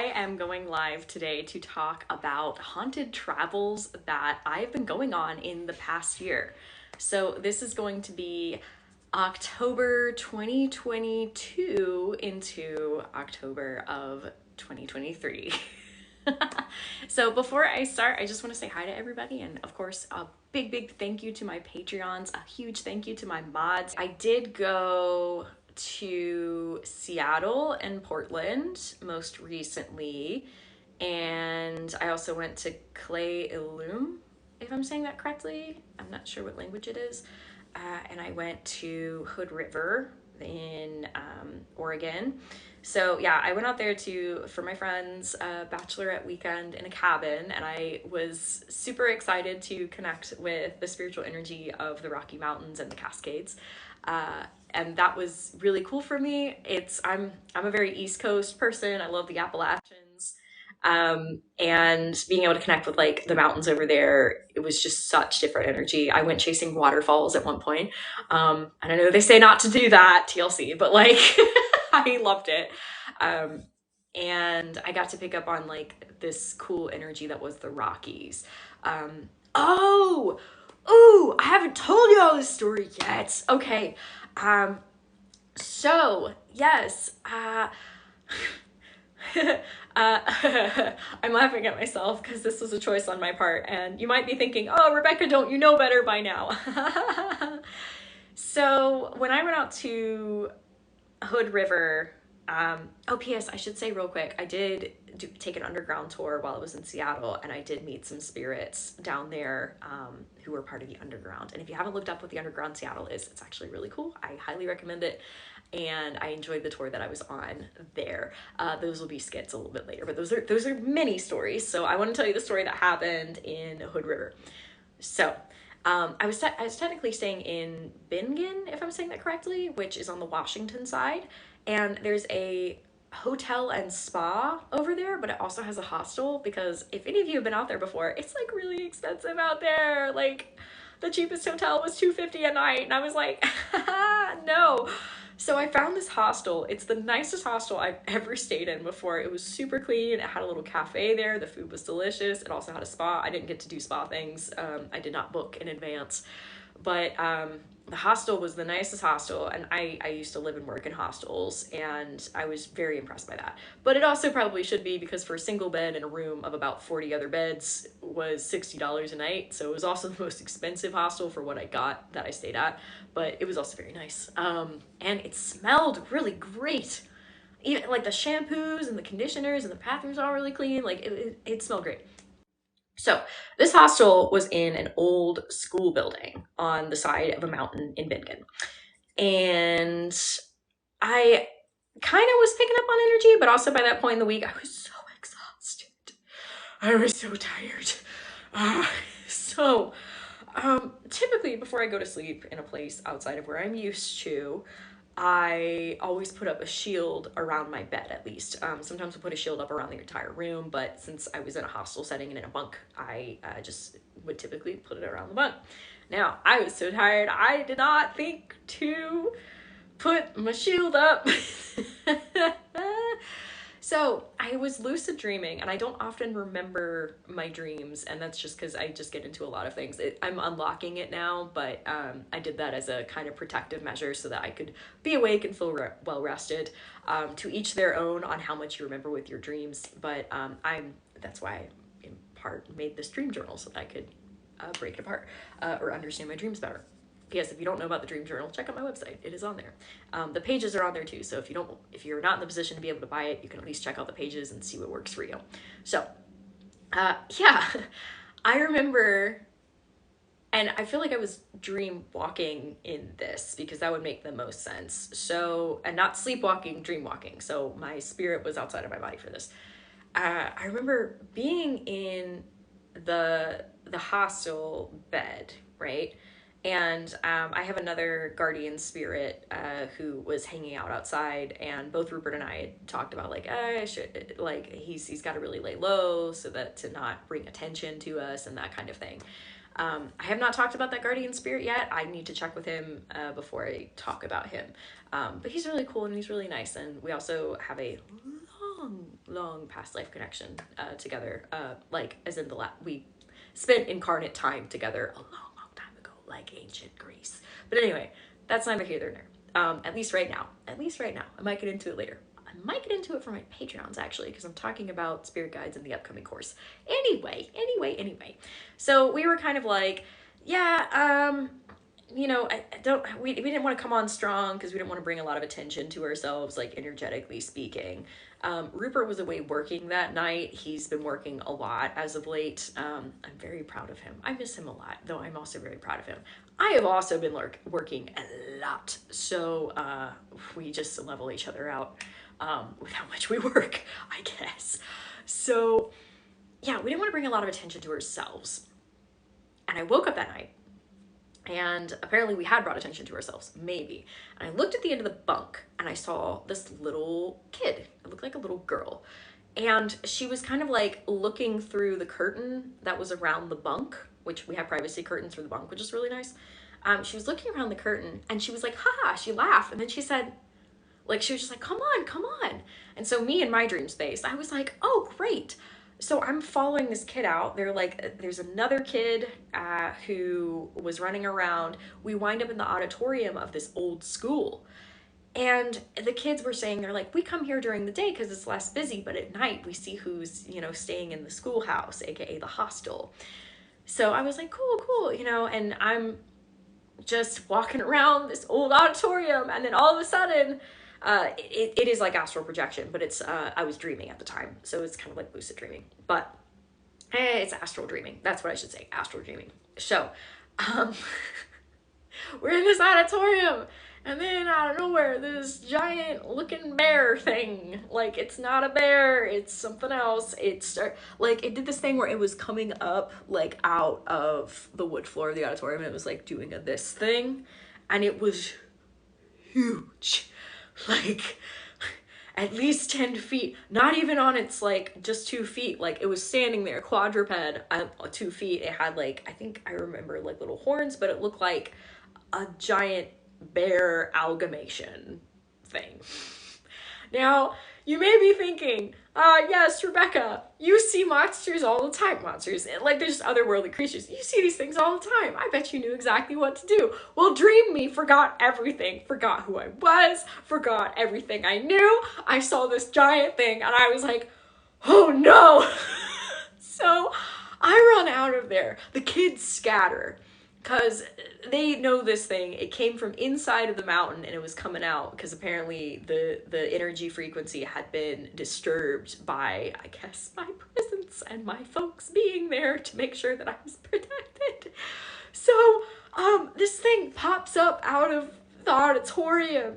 am going live today to talk about haunted travels that I've been going on in the past year. So this is going to be October 2022 into October of 2023. So before I start, I just want to say hi to everybody, and of course a big thank you to my Patreons, a huge thank you to my mods. I did go to Seattle and Portland most recently, and I also went to Clay Illume, if I'm saying that correctly. I'm not sure what language it is. And I went to Hood River in Oregon. So yeah, I went out there for my friend's bachelorette weekend in a cabin, and I was super excited to connect with the spiritual energy of the Rocky Mountains and the Cascades. And that was really cool for me. I'm a very East Coast person. I love the Appalachians. And being able to connect with like the mountains over there, it was just such different energy. I went chasing waterfalls at one point. And I know they say not to do that, TLC, but like I loved it. And I got to pick up on like this cool energy that was the Rockies. I haven't told you all this story yet. Okay. So yes, I'm laughing at myself because this was a choice on my part, and you might be thinking, oh, Rebekah, don't you know better by now? So when I went out to Hood River, P.S. I should say real quick, I did take an underground tour while I was in Seattle, and I did meet some spirits down there who were part of the underground. And if you haven't looked up what the underground Seattle is, it's actually really cool. I highly recommend it. And I enjoyed the tour that I was on there. Those will be skits a little bit later, but those are many stories. So I want to tell you the story that happened in Hood River. So I was technically staying in Bingen, if I'm saying that correctly, which is on the Washington side. And there's a hotel and spa over there, but it also has a hostel, because if any of you have been out there before, it's like really expensive out there. Like the cheapest hotel was $250 a night, and I was like, no. So I found this hostel. It's the nicest hostel I've ever stayed in before. It was super clean. It had a little cafe there. The food was delicious. It also had a spa. I didn't get to do spa things. I did not book in advance. But the hostel was the nicest hostel, and I used to live and work in hostels, and I was very impressed by that. But it also probably should be, because for a single bed in a room of about 40 other beds was $60 a night. So it was also the most expensive hostel for what I got that I stayed at, but it was also very nice. And it smelled really great. Even like the shampoos and the conditioners and the bathrooms are all really clean. Like it smelled great. So this hostel was in an old school building on the side of a mountain in Bingen. And I kind of was picking up on energy, but also by that point in the week, I was so exhausted. I was so tired. Typically before I go to sleep in a place outside of where I'm used to, I always put up a shield around my bed, at least. Sometimes I'll put a shield up around the entire room, but since I was in a hostel setting and in a bunk, I just would typically put it around the bunk. Now, I was so tired, I did not think to put my shield up. So I was lucid dreaming, and I don't often remember my dreams, and that's just because I just get into a lot of things. I'm unlocking it now, but I did that as a kind of protective measure so that I could be awake and feel well rested. To each their own on how much you remember with your dreams, but that's why I in part made this dream journal, so that I could break it apart or understand my dreams better. P.S. if you don't know about the dream journal, check out my website. It is on there. The pages are on there too. So if you're not in the position to be able to buy it, you can at least check out the pages and see what works for you. So, yeah, I remember, and I feel like I was dream walking in this because that would make the most sense. So, and not sleepwalking, dream walking. So my spirit was outside of my body for this. I remember being in the hostel bed, right? And I have another guardian spirit who was hanging out outside, and both Rupert and I had talked about like, he's got to really lay low so that to not bring attention to us and that kind of thing. I have not talked about that guardian spirit yet. I need to check with him before I talk about him. But he's really cool and he's really nice. And we also have a long past life connection together. Like, as in we spent incarnate time together a long time ago, like ancient Greece. But anyway, that's neither here nor there. At least right now. I might get into it later. I might get into it for my Patreons, actually, because I'm talking about spirit guides in the upcoming course. Anyway. So we were kind of like, yeah, you know, we didn't want to come on strong because we didn't want to bring a lot of attention to ourselves, like energetically speaking. Rupert was away working that night. He's been working a lot as of late. I'm very proud of him. I miss him a lot, though I'm also very proud of him. I have also been working a lot. So we just level each other out with how much we work, I guess. So yeah, we didn't want to bring a lot of attention to ourselves. And I woke up that night, and apparently we had brought attention to ourselves, maybe. And I looked at the end of the bunk and I saw this little kid. It looked like a little girl. And she was kind of like looking through the curtain that was around the bunk, which we have privacy curtains for the bunk, which is really nice. She was looking around the curtain and she was like, haha, she laughed. And then she said, like, she was just like, come on. And so me in my dream space, I was like, oh, great. So I'm following this kid out. There's another kid who was running around. We wind up in the auditorium of this old school. And the kids were saying, they're like, we come here during the day because it's less busy, but at night we see who's, you know, staying in the schoolhouse, aka the hostel. So I was like, cool, you know, and I'm just walking around this old auditorium, and then all of a sudden, it is like astral projection, but it's I was dreaming at the time, so it's kind of like lucid dreaming, but it's astral dreaming. That's what I should say, astral dreaming. So we're in this auditorium, and then out of nowhere, this giant looking bear thing, like, it's not a bear, it's something else. Like, it did this thing where it was coming up like out of the wood floor of the auditorium, and it was like doing this thing, and it was huge. Like, at least 10 feet, not even on its, like, just 2 feet. Like, it was standing there, quadruped, 2 feet. It had, like, I think I remember, like, little horns, but it looked like a giant bear amalgamation thing. Now, you may be thinking, yes, Rebekah, you see monsters all the time. Monsters, like, there's otherworldly creatures. You see these things all the time. I bet you knew exactly what to do. Well, Dream Me forgot everything. Forgot who I was. Forgot everything I knew. I saw this giant thing, and I was like, oh no. So I run out of there. The kids scatter, because they know this thing. It came from inside of the mountain, and it was coming out because apparently the energy frequency had been disturbed by, I guess, my presence and my folks being there to make sure that I was protected. So this thing pops up out of the auditorium,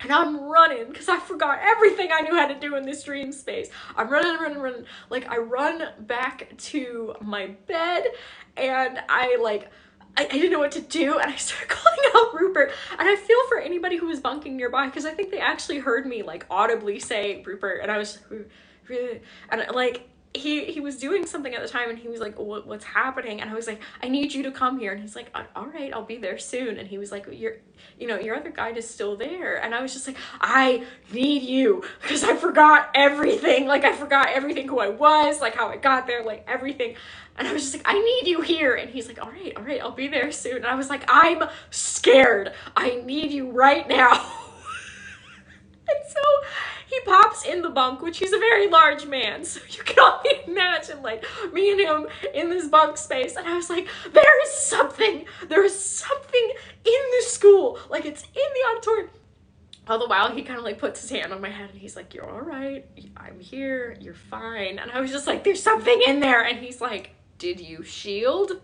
and I'm running because I forgot everything I knew how to do in this dream space. I'm running. Like, I run back to my bed, and I didn't know what to do, and I started calling out Rupert. And I feel for anybody who was bunking nearby, because I think they actually heard me, like, audibly say Rupert, and I was, and, like, he was doing something at the time, and he was like, what's happening? And I was like, I need you to come here. And he's like, all right, I'll be there soon. And he was like, your other guide is still there. And I was just like, I need you, because I forgot everything. Like, I forgot everything, who I was, like, how I got there, like, everything. And I was just like, I need you here. And he's like, all right, I'll be there soon. And I was like, I'm scared. I need you right now. And so he pops in the bunk, which he's a very large man. So you can only imagine, like, me and him in this bunk space. And I was like, there is something in the school. Like, it's in the auditorium. All the while, he kind of, like, puts his hand on my head, and he's like, you're all right. I'm here. You're fine. And I was just like, there's something in there. And he's like, did you shield?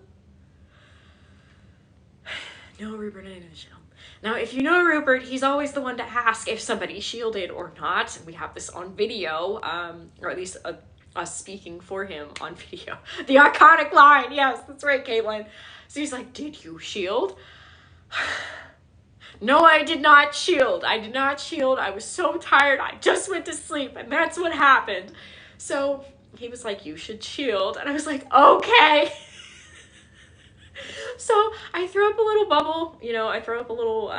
No, Rupert, I didn't shield. Now, if you know Rupert, he's always the one to ask if somebody shielded or not. We have this on video, or at least us speaking for him on video. The iconic line. Yes, that's right, Caitlin. So he's like, did you shield? No, I did not shield. I did not shield. I was so tired. I just went to sleep, and that's what happened. So he was like, you should shield. And I was like, okay. So I throw up a little bubble, you know, I throw up a little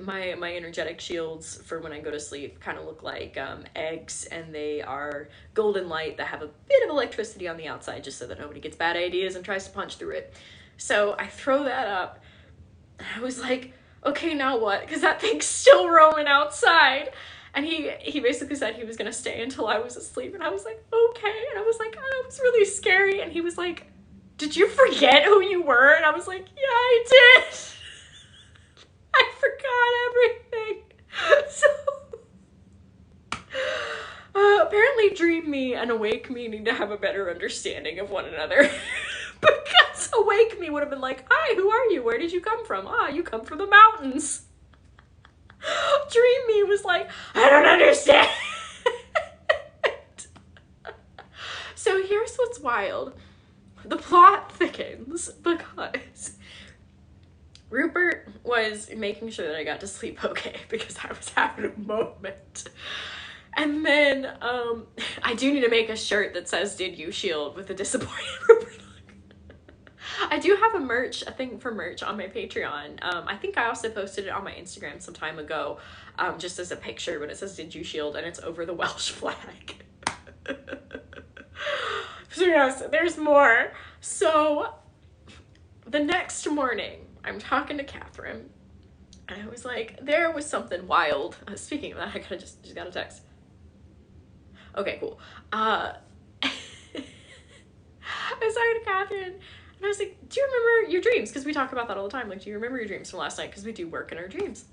my energetic shields for when I go to sleep kind of look like eggs, and they are golden light that have a bit of electricity on the outside, just so that nobody gets bad ideas and tries to punch through it. So I throw that up, and I was like, okay, now what? Because that thing's still roaming outside. And he basically said he was gonna stay until I was asleep, and I was like, okay. And I was like, oh, it was really scary. And he was like, did you forget who you were? And I was like, yeah, I did. I forgot everything. So apparently Dream Me and Awake Me need to have a better understanding of one another. Because Awake Me would have been like, hi, who are you? Where did you come from? Ah, you come from the mountains. Dream Me was like, I don't understand. So here's what's wild. The plot thickens because Rupert was making sure that I got to sleep okay, because I was having a moment. And then I do need to make a shirt that says, did you shield, with a disappointed Rupert look. I do have a thing for merch on my Patreon. I think I also posted it on my Instagram some time ago, just as a picture, but it says, did you shield, and it's over the Welsh flag. So yes, there's more. So the next morning, I'm talking to Catherine, and I was like, there was something wild. Speaking of that, I just got a text. Okay, cool. I was talking to Catherine, and I was like, do you remember your dreams? Because we talk about that all the time. Like, do you remember your dreams from last night? Because we do work in our dreams.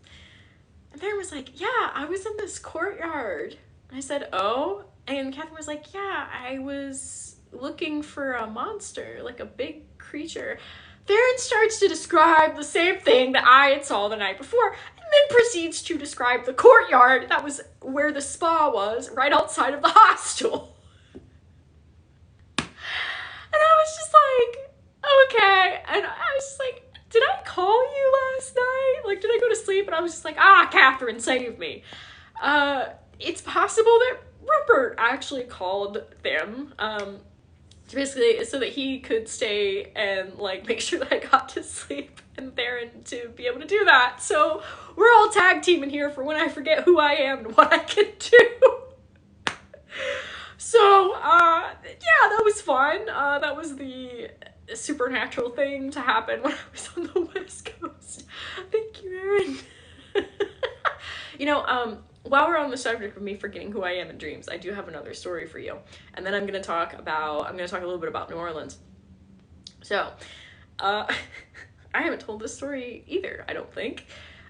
And Darren was like, yeah, I was in this courtyard. And I said, oh? And Catherine was like, yeah, I was looking for a monster, like a big creature. Theron starts to describe the same thing that I had saw the night before, and then proceeds to describe the courtyard that was where the spa was, right outside of the hostel. And I was just like, okay. And I was just like, did I call you last night? Like, did I go to sleep? And I was just like, Catherine, save me. It's possible that Rupert actually called them, basically so that he could stay and like make sure that I got to sleep, and Theron to be able to do that. So we're all tag teaming here for when I forget who I am and what I can do. So yeah, that was fun. That was the supernatural thing to happen when I was on the West Coast. Thank you, Erin. You know, while we're on the subject of me forgetting who I am in dreams, I do have another story for you. And then I'm going to talk a little bit about New Orleans. So, I haven't told this story either, I don't think.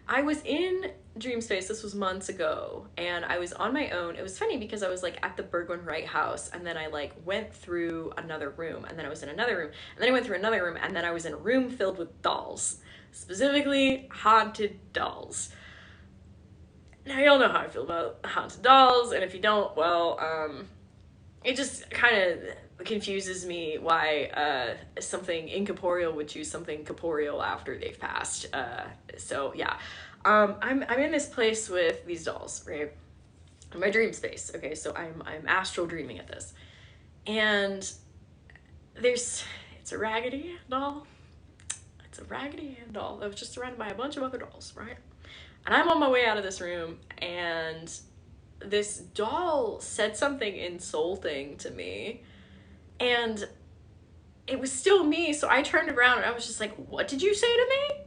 I was in dream space, this was months ago, and I was on my own. It was funny because I was like at the Bergwin Wright house, and then I like went through another room, and then I was in another room, and then I went through another room, and then I was in a room filled with dolls. Specifically, haunted dolls. Now, y'all know how I feel about haunted dolls, and if you don't, well, it just kind of confuses me why something incorporeal would choose something corporeal after they've passed. So yeah, I'm in this place with these dolls, right? In my dream space. Okay, so I'm astral dreaming at this, and it's a Raggedy Ann doll. It's a Raggedy Ann doll that was just surrounded by a bunch of other dolls, right? And I'm on my way out of this room, and this doll said something insulting to me, and it was still me, so I turned around and I was just like, what did you say to me?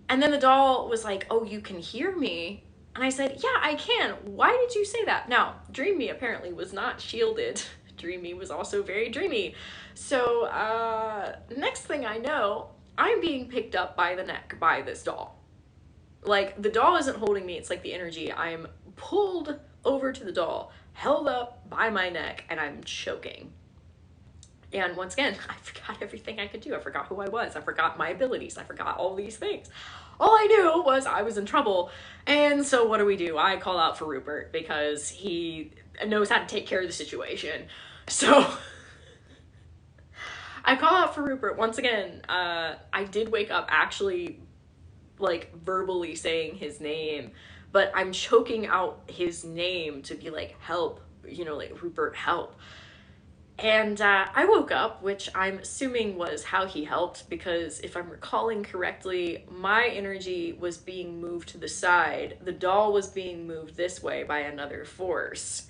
And then the doll was like, oh, you can hear me? And I said, yeah, I can. Why did you say that? Now, Dream Me apparently was not shielded. Dream Me was also very dreamy. So next thing I know, I'm being picked up by the neck by this doll. Like, the doll isn't holding me, it's like the energy. I'm pulled over to the doll, held up by my neck, and I'm choking. And once again, I forgot everything I could do. I forgot who I was. I forgot my abilities. I forgot all these things. All I knew was I was in trouble. And so what do? I call out for Rupert because he knows how to take care of the situation. So I call out for Rupert. Once again, I did wake up actually like verbally saying his name, but I'm choking out his name to be like, help, you know, like, Rupert, help. And I woke up, which I'm assuming was how he helped, because if I'm recalling correctly, my energy was being moved to the side. The doll was being moved this way by another force.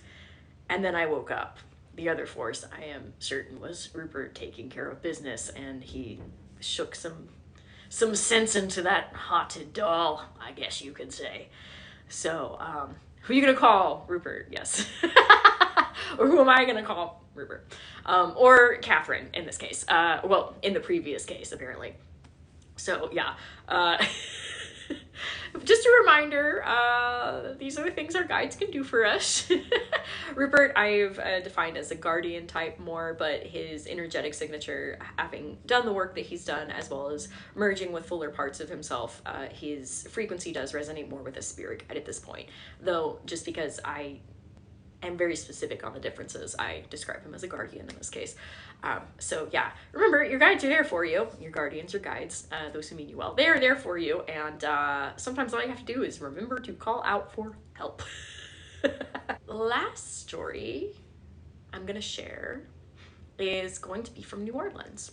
And then I woke up. The other force, I am certain, was Rupert taking care of business, and he shook some sense into that haunted doll, I guess you could say. So, who are you gonna call? Rupert, yes. Or who am I gonna call? Rupert. Or Catherine in this case. Well, in the previous case, apparently. So, yeah. Just a reminder, these are the things our guides can do for us. Rupert, I've defined as a guardian type more, but his energetic signature, having done the work that he's done, as well as merging with fuller parts of himself, his frequency does resonate more with a spirit guide at this point. Though, just because I am very specific on the differences, I describe him as a guardian in this case. So yeah, remember, your guides are there for you. Your guardians or guides, those who mean you well, they are there for you. And sometimes all you have to do is remember to call out for help. Last story I'm gonna share is going to be from New Orleans.